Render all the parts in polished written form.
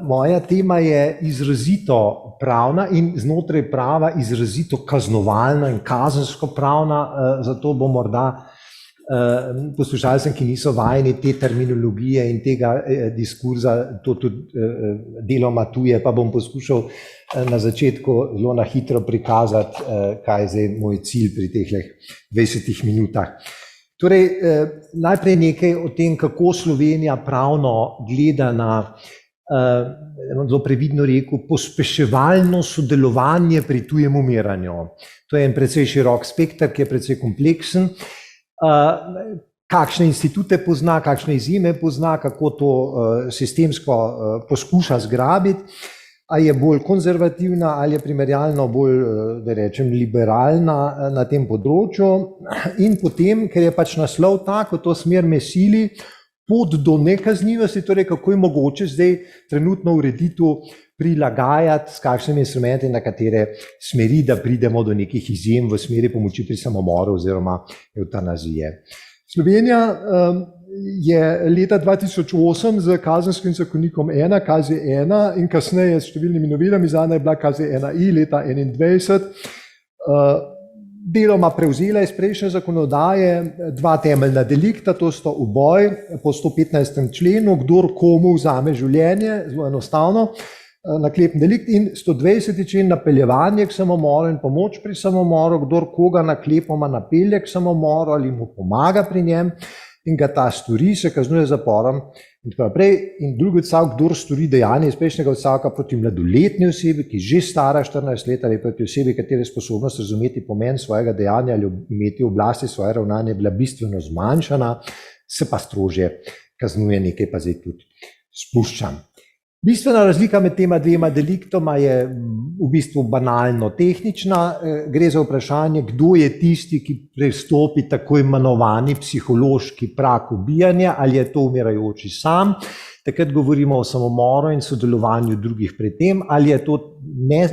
Moja tema je izrazito pravna in znotraj prava izrazito kaznovalna in kazensko pravna, zato bo morda poslušalcem, ki niso vajeni te terminologije in tega diskurza, to tudi deloma tuje, pa bom poskušal na začetku zelo na hitro prikazati, kaj je zdaj moj cilj pri teh 20 minutah. Torej, najprej nekaj o tem, kako Slovenija pravno gleda na, zelo previdno rekel, pospeševalno sodelovanje pri tujem umiranju. To je en precej širok spekter, ki je precej kompleksen. Kakšne institute pozna, kakšne izjeme pozna, kako to sistemsko poskuša zgrabiti, ali je bolj konzervativna, ali je primerjalno bolj, da rečem, liberalna na tem področju. In potem, ker je pač naslov tak, v to smer me sili, pot do nekaznivosti, torej kako je mogoče zdaj trenutno ureditev prilagajati, s kakšnimi instrumenti, na katere smeri, da pridemo do nekih izjem v smeri pomoči pri samomoru oziroma evtanazije. Slovenija je leta 2008 z Kazenskim zakonikom 1, KZ1 in kasneje s številnimi novelami, zadnja je bila KZ1I leta 2021, deloma prevzela iz prejšnje zakonodaje dva temeljna delikta, to sta uboj po 115. členu, kdor komu vzame življenje, zelo enostavno, naklepen delikt, in 120. člen napeljevanje k samomoru in pomoč pri samomoru, kdor koga naklepoma napelje k samomoru ali mu pomaga pri njem in ga ta stori, se kaznuje z zaporom in tako naprej. In drugi odstavek, kdor stori dejanje iz prejšnjega odstavka proti mladoletni osebi, ki je že stara 14 let, ali proti osebi, katere sposobnost razumeti pomen svojega dejanja ali imeti v oblasti svoje ravnanje bila bistveno zmanjšana, se pa strožje kaznuje, nekaj pa zdaj tudi spuščam. Bistvena razlika med tema dvema deliktoma je v bistvu banalno tehnična. Gre za vprašanje, kdo je tisti, ki prestopi tako imenovani psihološki prag ubijanja, ali je to umirajoči sam, takrat govorimo o samomoru in sodelovanju drugih pri tem, ali je to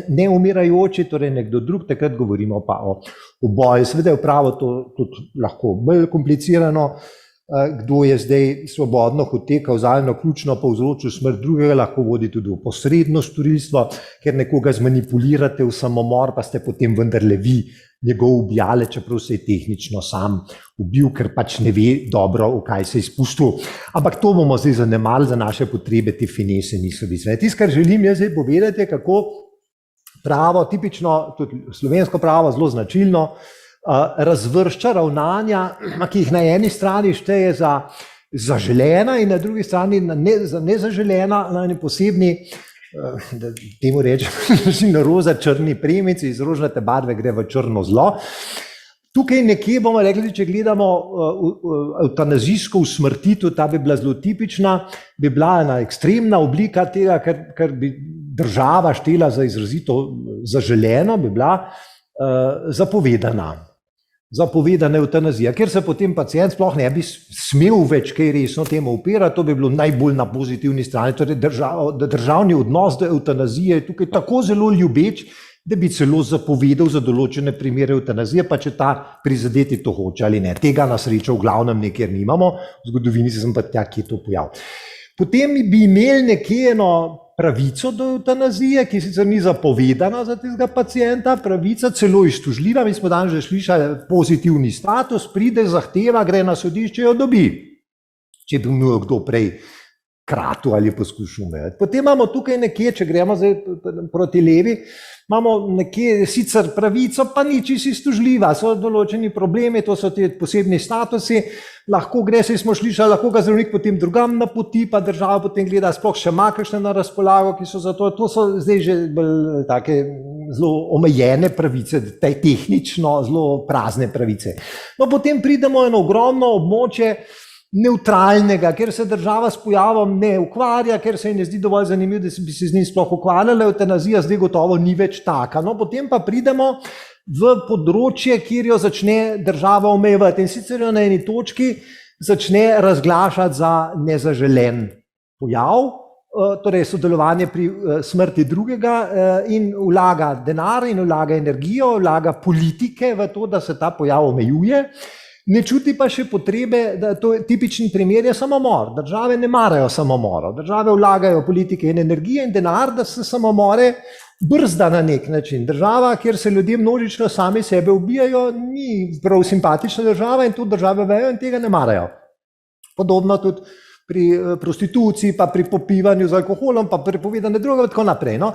neumirajoči, torej nekdo drug, takrat govorimo pa o uboju. Seveda je v pravo to tudi lahko bolj komplicirano. Kdo je zdaj svobodno hote kavzalno ključno povzročil smrt drugega, lahko vodi tudi v posredno storilstvo, ker nekoga zmanipulirate v samomor, pa ste potem vendarle vi njegov ubijale, čeprav se je tehnično sam ubil, ker pač ne ve dobro, v kaj se je spustil. Ampak to bomo zdaj zanemarili, za naše potrebe te finese niso bistvene. Tisto, kar želim jaz zdaj povedati, je, kako pravo, tipično, tudi slovensko pravo, zelo značilno, razvršča ravnanja, ki jih na eni strani šteje za zaželena in na drugi strani za nezaželena, na eni posebni, da temu rečem, roza črni premici, iz rožnate barve gre v črno zlo. Tukaj nekje bomo rekli, če gledamo evtanazijsko usmrtitev, ta bi bila zelo tipična, bi bila ena ekstremna oblika tega, kar bi država štela za izrazito zaželeno, bi bila zapovedana evtanazija, ker se potem pacient sploh ne bi smel več kaj resno temu upirati, to bi bilo najbolj na pozitivni strani, torej državni odnos do evtanazije je tukaj tako zelo ljubeč, da bi celo zapovedal za določene primere evtanazije, pa če ta prizadeti to hoče ali ne. Tega na srečo v glavnem nekjer nimamo, v zgodovini se sem pa tja, kje to pojav. Potem bi imeli nekje eno pravico do evtanazije, ki sicer ni zapovedana za tistega pacienta, pravica celo iztužljiva, mi smo danes že slišali pozitivni status, pride, zahteva, gre na sodišče, jo dobi, če bi imel kdo prej kratu ali poskušal umreti. Potem imamo tukaj nekje, če gremo zdaj proti levi, imamo nekje sicer pravico, pa ni čisto iztužljiva, so določeni problemi, to so ti posebni statusi, lahko gre, saj smo slišali, lahko ga zdravnik potem drugam napoti, pa država potem gleda, sploh še ima kakšne na razpolago, ki so za to so zdaj že take zelo omejene pravice, tehnično zelo prazne pravice. No, potem pridemo eno ogromno območje neutralnega, ker se država s pojavom ne ukvarja, ker se ji ne zdi dovolj zanimiv, da bi se z njim sploh ukvarjala, evtanazija zdaj gotovo ni več taka. No, potem pa pridemo v področje, kjer jo začne država omejevati in sicer jo na eni točki začne razglašati za nezaželen pojav, torej sodelovanje pri smrti drugega in vlaga denar in vlaga energijo, vlaga politike v to, da se ta pojav omejuje. Ne čuti pa še potrebe, da to je tipičen primer je samomor. Države ne marajo samomorov. Države vlagajo politike in energije in denar, da se samomore brzda na nek način. Država, kjer se ljudje množično sami sebe ubijajo, ni prav simpatična država in to države vejo in tega ne marajo. Podobno tudi pri prostituciji, pa pri popivanju z alkoholom, pa prepovedane droge in tako naprej. No?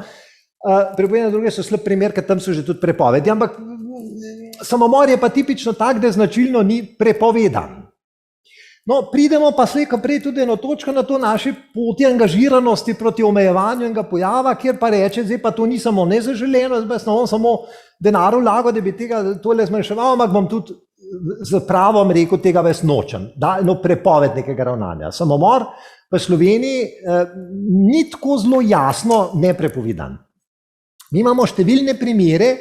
Prepovedane droge so slab primer, ker tam so že tudi prepovedi, ampak samomor je pa tipično tak, da značilno ni prepovedan. No, pridemo pa slej ko prej tudi eno točko na to naše poti angažiranosti proti omejevanju enega pojava, kjer pa reče, zdaj pa to ni samo nezaželeno, zdaj pa samo denar vlagal, da bi tega tole zmanjševal, ampak bom tudi z pravom rekel, tega ves nočem. Da, eno prepoved nekega ravnanja. Samomor v Sloveniji ni tako zelo jasno neprepovedan. Mi imamo številne primere,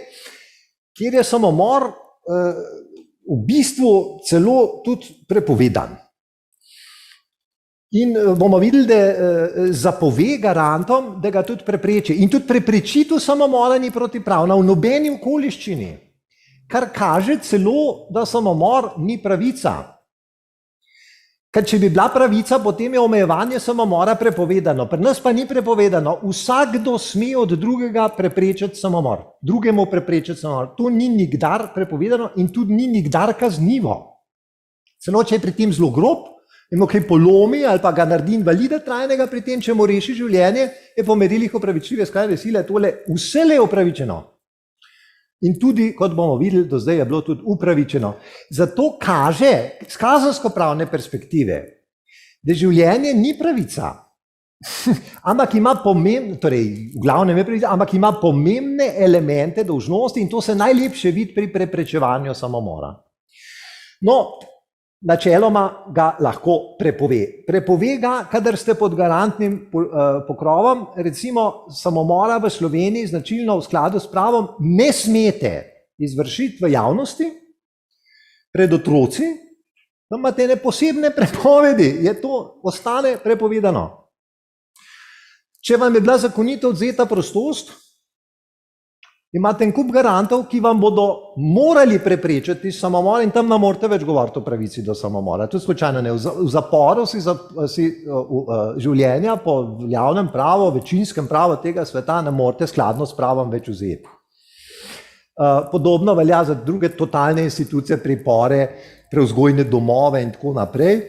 kjer je samomor v bistvu celo tudi prepovedan. In bomo videli, da zapove garantom, da ga tudi prepreči. In tudi preprečitev samomora ni protipravna v nobeni okoliščini, kar kaže celo, da samomor ni pravica. Ker če bi bila pravica, potem je omejevanje samomora prepovedano. Pri nas pa ni prepovedano. Vsakdo sme od drugega preprečiti samomor. Drugemu preprečiti samomor. To ni nikdar prepovedano in tudi ni nikdar kaznivo. Celo če je pri tem zelo grob, in kaj polomi ali pa ga naredi invalida trajnega pri tem, če mu reši življenje, je po merilih opravičljive skrajne sile tole vselej opravičeno. In tudi, kot bomo videli, do zdaj je bilo tudi upravičeno. Zato kaže z kazenskopravne perspektive, da življenje ni pravica, ampak ima ampak ima pomembne elemente dolžnosti in to se najlepše vidi pri preprečevanju samomora. No, načeloma ga lahko prepove. Prepove ga, kadar ste pod garantnim pokrovom, recimo samomora v Sloveniji značilno v skladu s pravom ne smete izvršiti v javnosti, pred otroci, tam imate ene posebne prepovedi, to ostane prepovedano. Če vam je bila zakonito odvzeta prostost, imate en kup garantov, ki vam bodo morali preprečiti samomor in tam ne morate več govoriti o pravici do samomora. To je slučajno ne. V zaporu si življenja po javnem pravu, večinskem pravu tega sveta ne morate skladno s pravom več vzeti. Podobno velja za druge totalne institucije, pripore, prevzgojne domove in tako naprej.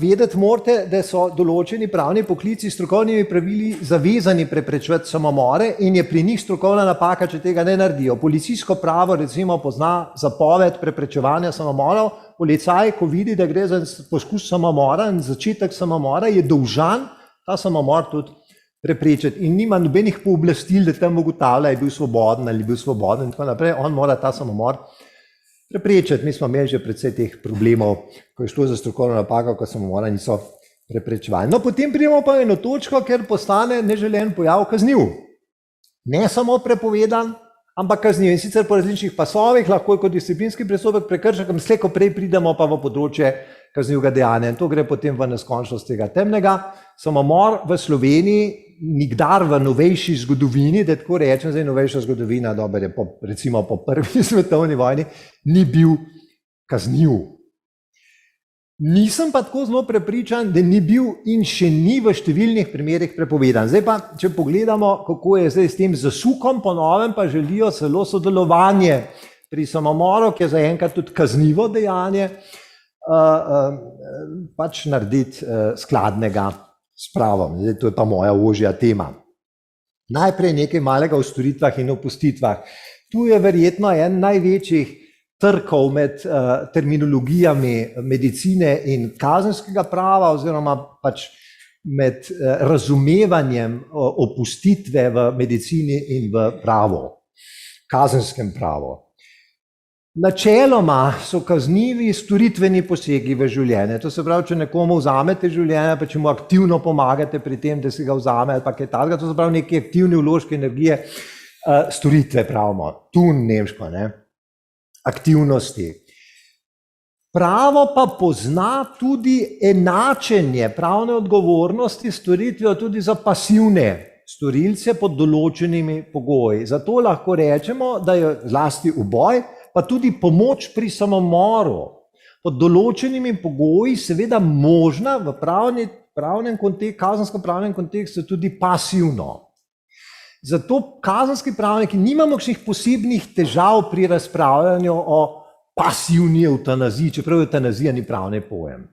Vedeti morate, da so določeni pravni poklici s strokovnimi pravili zavezani preprečevati samomore in je pri njih strokovna napaka, če tega ne naredijo. Policijsko pravo recimo pozna zapoved preprečevanja samomorov. Policaj, ko vidi, da gre za poskus samomora in začetek samomora, je dolžan ta samomor tudi preprečiti. In nima nobenih pooblastil, da tam ugotavlja, je bil svoboden ali bil svoboden in tako naprej. On mora ta samomor preprečiti. Mi smo imeli že precej teh problemov, ko je šlo za strokovno napako, ko samomora niso preprečevali. No, potem pridemo pa eno točko, ker postane neželen pojav kazniv. Ne samo prepovedan, ampak kazniv. In sicer po različnih pasovih, lahko kot disciplinski prestopek, prekršek, slej ko prej pridemo pa v področje kaznivega dejanja. In to gre potem v neskončnost tega temnega. Samomor v Sloveniji nikdar v novejši zgodovini, da tako rečem, zdaj novejša zgodovina, dober je recimo po prvi svetovni vojni, ni bil kazniv. Nisem pa tako zelo prepričan, da ni bil in še ni v številnih primerih prepovedan. Zdaj pa, če pogledamo, kako je zdaj s tem zasukom, po novem pa želijo celo sodelovanje pri samomoru, ki je zaenkrat tudi kaznivo dejanje, pač narediti skladnega s pravom. Zdaj, to je pa moja ožja tema. Najprej nekaj malega o storitvah in opustitvah. Tu je verjetno en največjih trkov med terminologijami medicine in kazenskega prava oziroma pač med razumevanjem opustitve v medicini in v pravu, kazenskem pravu. Načeloma so kaznivi storitveni posegi v življenje. To se pravi, če nekomu vzamete življenje, pa če mu aktivno pomagate pri tem, da si ga vzame ali pa kaj takega, to se pravi neke aktivne vložke energije, storitve pravimo, tu nemško, ne? Aktivnosti. Pravo pa pozna tudi enačenje pravne odgovornosti storitvijo tudi za pasivne storilce pod določenimi pogoji. Zato lahko rečemo, da je zlasti uboj pa tudi pomoč pri samomoru, pod določenimi pogoji seveda možna v pravnem kontekstu, kazensko-pravnem kontekstu tudi pasivno. Zato kazenski pravniki nimamo kakšnih posebnih težav pri razpravljanju o pasivni evtanaziji, čeprav evtanazija ni pravni pojem.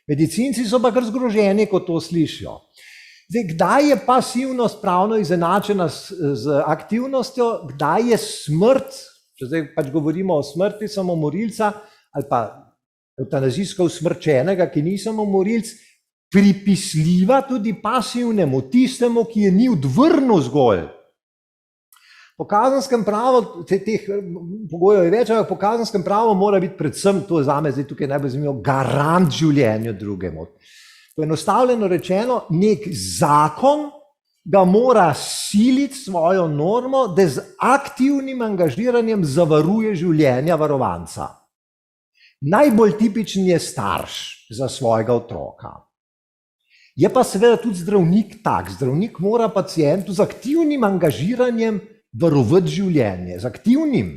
Medicinci so pa kar zgroženi, ko to slišijo. Zdaj, kdaj je pasivnost pravno izenačena z aktivnostjo, kdaj je smrt, če zdaj pač govorimo o smrti samomorilca ali pa evtanazijsko usmrčenega, ki ni samomorilc, pripisljiva tudi pasivnemu, tistemu, ki je ni odvrnil zgolj. Po kazenskem pravu, teh pogojev je več, ampak po kazenskem pravu mora biti predvsem, to je zame zdaj tukaj najbolj zanimivo, garant življenju drugemu. Poenostavljeno rečeno, nek zakon ga mora siliti svojo normo, da z aktivnim angažiranjem zavaruje življenja varovanca. Najbolj tipičen je starš za svojega otroka. Je pa seveda tudi zdravnik tak. Zdravnik mora pacientu z aktivnim angažiranjem varovati življenje, z aktivnim.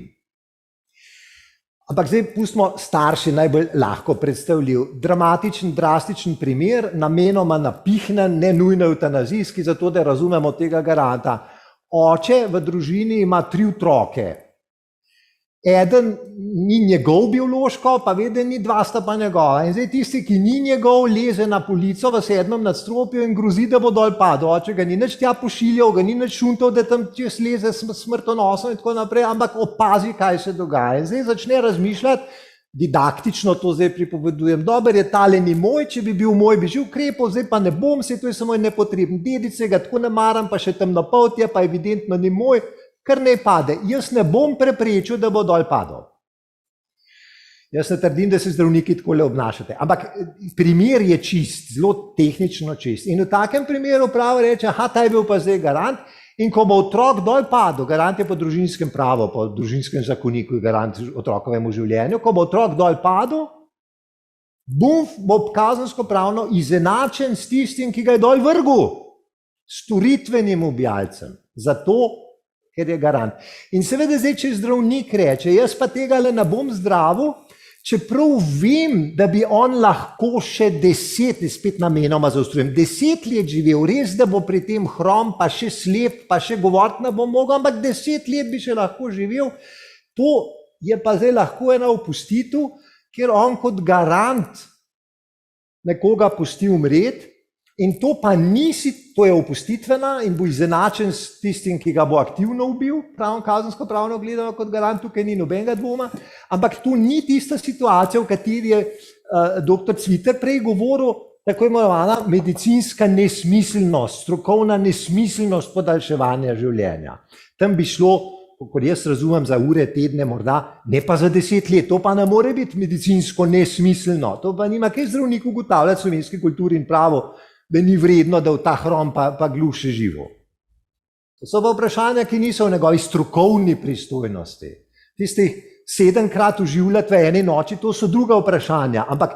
Ampak zdaj pustimo starši najbolj lahko predstavljiv. Dramatičen, drastičen primer, namenoma napihnen, ne nujno evtanazijski, zato da razumemo tega garanta. Oče v družini ima 3 otroke. Eden ni njegov biološko, pa ve, da ni 2 sta pa njegova. In zdaj tisti, ki ni njegov, leze na polico v 7. nadstropju in grozi, da bo dol padel. Oče ga ni nič tja pošiljal, ga ni nič šuntal, da tam čez leze smrtonosno in tako naprej, ampak opazi, kaj se dogaja. In zdaj začne razmišljati, didaktično to zdaj pripovedujem, dober je tale ni moj, če bi bil moj, bi že ukrepal, zdaj pa ne bom, se to je samo nepotreben dedice, ga tako ne maram, pa še tam na poltje, pa evidentno ni moj, kar ne pade. Jaz ne bom preprečil, da bo dol padel. Jaz ne trdim, da se zdravniki takole obnašate, ampak primer je čist, zelo tehnično čist. In v takem primeru pravo reče, aha, ta je bil pa zdaj garant, in ko bo otrok dol padel, garant je po družinskem pravu, po družinskem zakoniku, garant otrokovemu življenju, ko bo otrok dol padel, bo kazensko pravno izenačen s tistim, ki ga je dol vrgel, storitvenim ubijalcem. Zato ker je garant. In seveda zdaj, če zdravnik reče, jaz pa tega le ne bom zdravil, čeprav vem, da bi on lahko še 10, spet namenoma zaostrujem, 10 let živel, res, da bo pri tem hrom, pa še slep, pa še govoriti ne bo mogel, ampak 10 let bi še lahko živel, to je pa zdaj lahko ena opustitev, ker on kot garant nekoga pusti umreti, in to pa nisi, to je opustitvena in bo izenačen s tistim, ki ga bo aktivno ubil, kazensko pravno gledano kot garant, tukaj ni nobenega dvoma, ampak to ni tista situacija, v kateri je dr. Cviter prej govoril, tako imenovana medicinska nesmiselnost, strokovna nesmiselnost podaljševanja življenja. Tam bi šlo, kot jaz razumem, za ure, tedne, morda, ne pa za 10 let, to pa ne more biti medicinsko nesmiselno, to pa nima kaj zdravnik ugotavljati slovenski kulturi in pravo, da ni vredno, da v ta hrom pa gluše živo. To so pa vprašanja, ki niso v njegovi strokovni pristojnosti. Tistih 7-krat oživljati v eni noči, to so druga vprašanja, ampak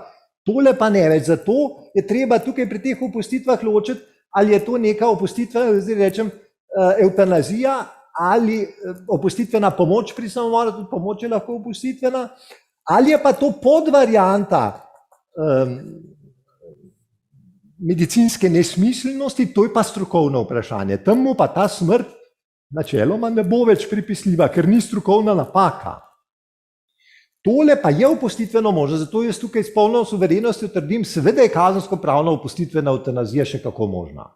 tole pa ne več. Zato je treba tukaj pri teh opustitvah ločiti, ali je to neka opustitva, zdaj rečem, evtanazija, ali opustitvena pomoč pri samomoru, tudi pomoč je lahko opustitvena, ali je pa to podvarianta medicinske nesmiselnosti, to je pa strokovno vprašanje. Tam mu pa ta smrt načeloma ne bo več pripisljiva, ker ni strokovna napaka. Tole pa je opustitveno možno, zato jaz tukaj s polno suverenostjo trdim, seveda je kazensko pravno opustitvena evtanazija še kako možna.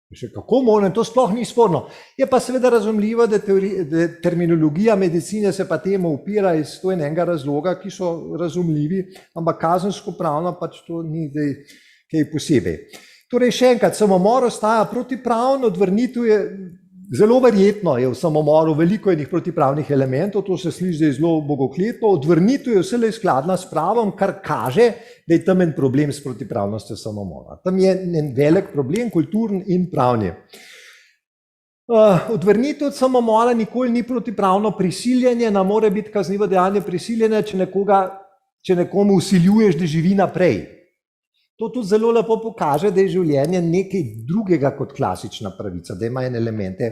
Še kako možno, in to sploh ni sporno. Je pa seveda razumljivo, da terminologija medicine se pa temu upira iz to enega razloga, ki so razumljivi, ampak kazensko pravno pač to ni kaj posebej. Torej, še enkrat, samomor ostaja protipravno, odvrnitev je zelo verjetno, je v samomoru veliko enih protipravnih elementov, to se sliši zdaj zelo bogokletno, odvrnitev je vselej skladna s pravom, kar kaže, da je tam en problem s protipravnostjo samomora. Tam je en velik problem, kulturni in pravni. Odvrnitev od samomora nikoli ni protipravno prisiljenje, ne more biti kaznivo dejanje prisiljenja, če nekomu vsiljuješ, da živi naprej. To tudi zelo lepo pokaže, da je življenje nekaj drugega kot klasična pravica, da ima en elemente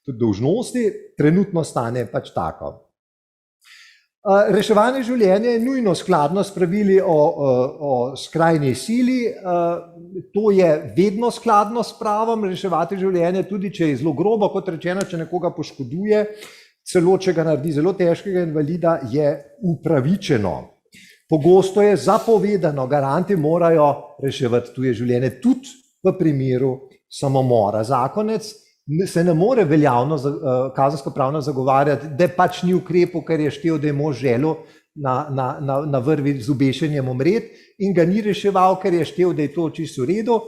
tudi dolžnosti, trenutno stanje pač tako. Reševanje življenja je nujno skladno s pravili o skrajni sili. To je vedno skladno s pravom reševati življenje, tudi če je zelo grobo, kot rečeno, če nekoga poškoduje, celo če ga naredi zelo težkega invalida, je upravičeno. Pogosto je zapovedano, garanti morajo reševati tuje življenje, tudi v primeru samomora. Zakonec se ne more veljavno kazenskopravno zagovarjati, da pač ni ukrepov, ker je štel, da je mož želel na vrvi z obešenjem umreti in ga ni reševal, ker je štel, da je to čisto v redu.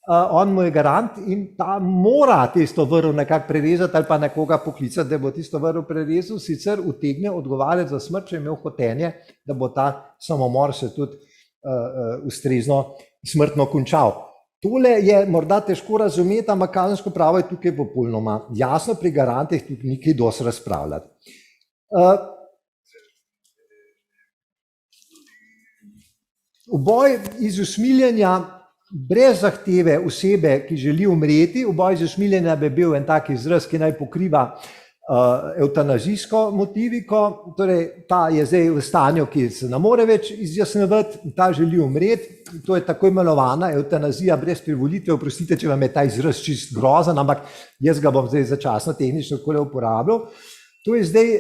On mu je garant in ta mora tisto vrv nekako prerezati ali pa nekoga poklicati, da bo tisto vrv prerezal, sicer utegne odgovarjati za smrt, če je imel hotenje, da bo ta samomor se tudi ustrezno smrtno končal. Tole je morda težko razumeti, ampak kazensko pravo je tukaj popolnoma jasno, pri garantih tudi ni kaj dosti razpravljati. Uboj iz usmiljenja brez zahteve osebe, ki želi umreti, uboj iz usmiljenja bi bil en tak izraz, ki naj pokriva evtanazijsko motiviko, torej ta je zdaj v stanju, ki se ne more več izjasnjevati, ta želi umreti, to je tako imenovana evtanazija brez privolitve, oprostite, če vam je ta izraz čist grozen, ampak jaz ga bom zdaj začasno tehnično takole uporabljal. To je zdaj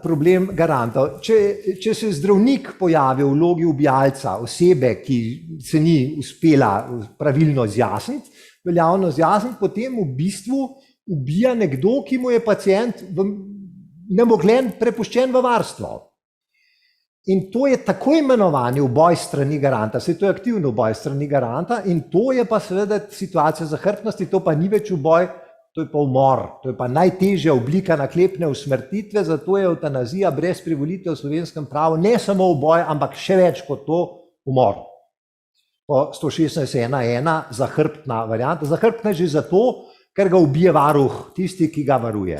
problem garantov. Če se zdravnik pojavi v vlogi ubijalca osebe, ki se ni uspela pravilno izjasniti, veljavno izjasniti, potem v bistvu ubija nekdo, ki mu je pacient nemogljen prepuščen v varstvo. In to je tako imenovani uboj strani garanta, saj to je aktivni uboj strani garanta in to je pa seveda situacija zahrbtnosti, to pa ni več uboj, to je pa umor, to je pa najtežja oblika naklepne usmrtitve, zato je evtanazija brez privolitve v slovenskem pravu ne samo uboj, ampak še več kot to umor. Po 116.1.1 zahrbtna varianta, zahrbtna je že zato, ker ga ubije varuh, tisti, ki ga varuje.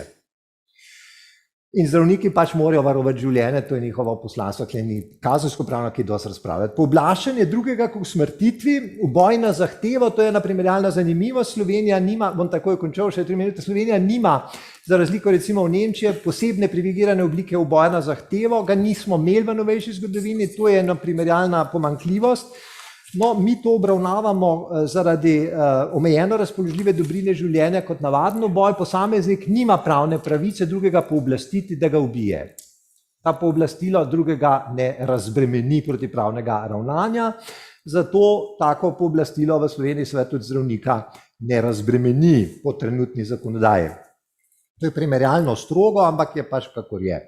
In zdravniki pač morajo varovati življenje, to je njihovo poslanstvo, ki ni kazensko pravno, ki dosti razpravljati. Pooblaščanje drugega k usmrtitvi, uboj na zahtevo, to je ena primerjalna zanimivost, Slovenija nima, bom takoj končal, še 3 minute, Slovenija nima, za razliko recimo v Nemčiji, posebne privilegirane oblike uboja na zahtevo, ga nismo imeli v novejši zgodovini, to je ena primerjalna pomanjkljivost. No, mi to obravnavamo zaradi omejeno razpoložljive dobrine življenja kot navaden uboj, posameznik nima pravne pravice drugega pooblastiti, da ga ubije. Ta pooblastilo drugega ne razbremeni protipravnega ravnanja, zato tako pooblastilo v Sloveniji seveda tudi zdravnika ne razbremeni po trenutni zakonodaji. To je primerjalno strogo, ampak je pač kakor je.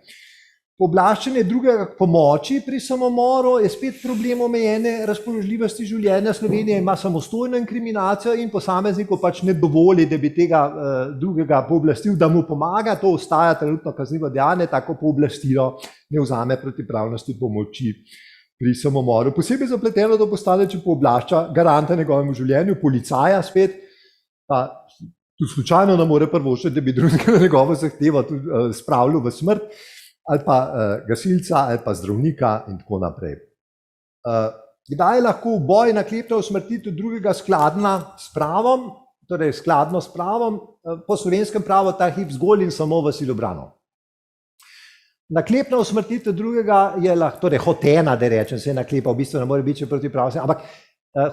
Pooblaščanje drugega k pomoči pri samomoru je spet problem omejene razpoložljivosti življenja. Slovenija ima samostojno inkriminacijo in posamezniku pač ne dovoli, da bi tega drugega pooblastil, da mu pomaga, to ostaja trenutno kaznivo dejanje, tako pooblastilo ne vzame protipravnosti pomoči pri samomoru. Posebej zapleteno to postane, če pooblašča garanta njegovemu življenju, policaja spet, pa tudi slučajno ne more privoščiti, da bi drugega na njegovo zahtevo spravljal v smrt, ali pa gasilca, ali pa zdravnika in tako naprej. Kdaj je lahko uboj, naklepna usmrtitev drugega skladna s pravom, torej skladno s pravom, po slovenskem pravu ta hip zgolj in samo v silobrano. Naklepna usmrtitev drugega je lahko, torej hotena, da rečem, se je naklepa, v bistvu ne more biti, če protipravno, ampak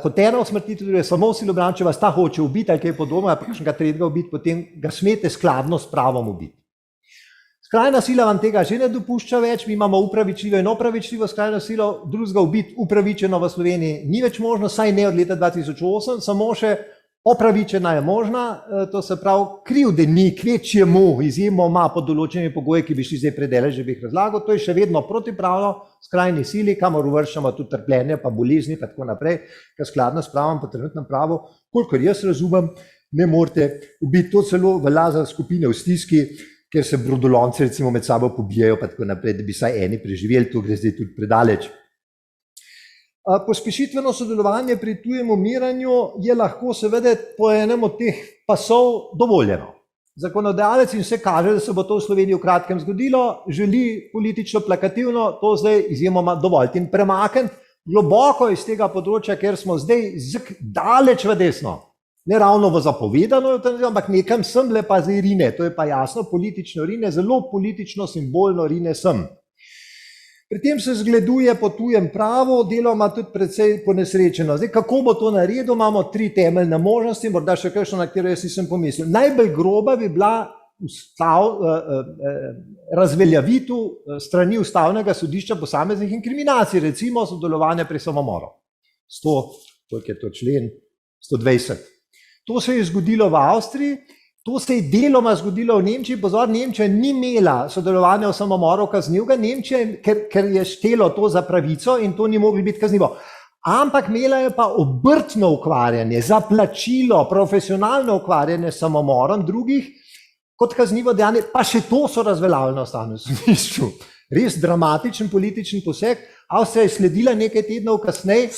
hotena usmrtitev drugega je samo v silobrano, če vas ta hoče ubiti ali kaj podobno, ali pa kakšnega tretjega ubiti, potem ga smete skladno s pravom ubiti. Skrajna sila vam tega že ne dopušča več, mi imamo upravičljivo in opravičljivo skrajno silo, drugega ubiti upravičeno v Sloveniji ni več možno, saj ne od leta 2008, samo še opravičena je možna, to se pravi krivdni kvečjemu izjemo ima pod določenimi pogoji, ki bi šli zdaj predele, že bi jih razlagal, to je še vedno protipravno skrajni sili, kamor uvrščamo tudi trpljenje, pa bolezni, pa tako naprej, ker skladno s pravom po trenutnem pravu, kolikor jaz razumem, ne morete ubiti, to celo velja za skupine v stiski, ker se brodolomci recimo med sabo pobijajo, pa tako naprej, da bi vsaj eni preživeli, to gre zdaj tudi predaleč. Pospešitveno sodelovanje pri tujem umiranju je lahko seveda po enem od teh pasov dovoljeno. Zakonodajalec in vse kaže, da se bo to v Sloveniji v kratkem zgodilo, želi politično plakativno to zdaj izjemoma dovolj in premakniti globoko iz tega področja, ker smo zdaj daleč v desno. Ne ravno v zapovedano, ampak nekam sem le pa zdaj rine, to je pa jasno, politično rine, zelo politično simbolno rine sem. Pri tem se zgleduje po tujem pravu, deloma tudi precej ponesrečeno. Zdaj, kako bo to naredil, imamo 3 temeljne možnosti, morda še kakšno, na katero jaz nisem pomislil. Najbolj groba bi bila razveljavitev strani ustavnega sodišča posameznih inkriminacij, recimo sodelovanje pri samomoru. 100, koliko je to člen? 120. To se je zgodilo v Avstriji, to se je deloma zgodilo v Nemčiji. Pozor, Nemčija ni imela sodelovanja v samomoru kaznivega, Nemčija, ker je štelo to za pravico in to ni moglo biti kaznivo. Ampak imela je pa obrtno ukvarjanje, za plačilo, profesionalno ukvarjanje s samomorom drugih kot kaznivo dejanje, pa še to so razveljavili na ustavnem sodišču. Res dramatičen političen poseg. Avstrija je sledila nekaj tednov kasneje,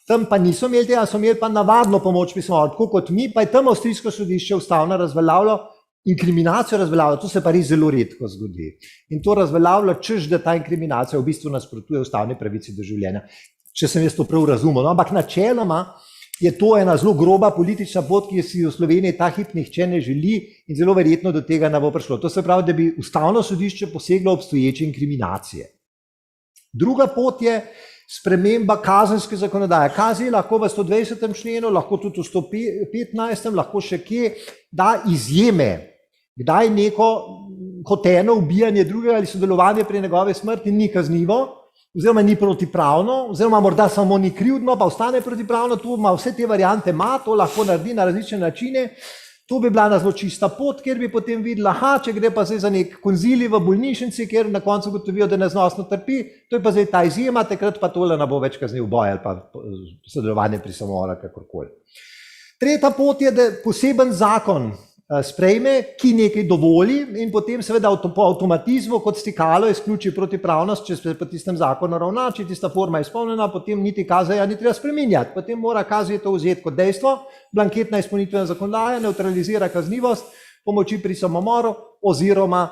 tam pa niso imeli tega, so imeli pa navadno pomoč pri samomoru, tako kot mi, pa je tam avstrijsko sodišče ustavno razveljavilo, inkriminacijo razveljavilo, to se pa res zelo redko zgodi. In to razveljavilo, češ da ta inkriminacija v bistvu nasprotuje ustavni pravici do življenja. Če sem jaz to prav razumel. No, ampak načeloma je to ena zelo groba politična pot, ki si v Sloveniji ta hip nihče ne želi in zelo verjetno do tega ne bo prišlo. To se pravi, da bi ustavno sodišče poseglo obstoječe inkriminacije. Druga pot je sprememba kazenske zakonodaje. Kazni lahko v 120. členu, lahko tudi v 115. lahko še kje da izjeme, kdaj neko hoteno ubijanje drugega ali sodelovanje pri njegovi smrti ni kaznivo, oziroma ni protipravno, oziroma morda samo ni krivdno, pa ostane protipravno, tu ima vse te variante, to lahko naredi na različne načine. To bi bila ena zelo čista pot, kjer bi potem videla, če gre pa zdaj za nek konzilij v bolnišnici, kjer na koncu gotovijo, da neznosno trpi, to je pa zdaj ta izjema, takrat pa tole ne bo več kazniv boj ali pa sodelovanje pri samomoru, kakorkoli. Tretja pot je, da poseben zakon sprejme, ki nekaj dovoli in potem seveda po avtomatizmu kot stikalo izključi protipravnost, če se po tistem zakonu ravna, če tista forma je izpolnjena, potem niti kazeja ni treba spreminjati. Potem mora kazaj to vzeti kot dejstvo, blanketna izpolnitvena zakonodaja neutralizira kaznivost pomoči pri samomoru oziroma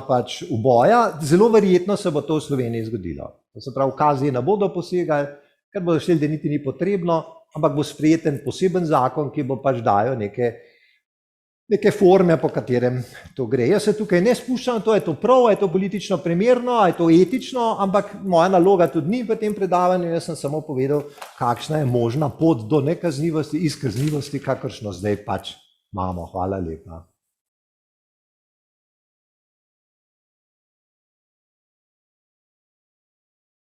pač uboja. Zelo verjetno se bo to v Sloveniji zgodilo. To se pravi, kazni ne bodo posegali, ker bodo šteli, da niti ni potrebno, ampak bo sprejeten poseben zakon, ki bo pač dajal neke forme, po katerem to gre. Jaz se tukaj ne spuščam, to je to prav, je to politično primerno, je to etično, ampak moja naloga tudi ni v tem predavanju, jaz sem samo povedal, kakšna je možna pot do nekaznivosti, iz kaznivosti, kakršno zdaj pač imamo. Hvala lepa.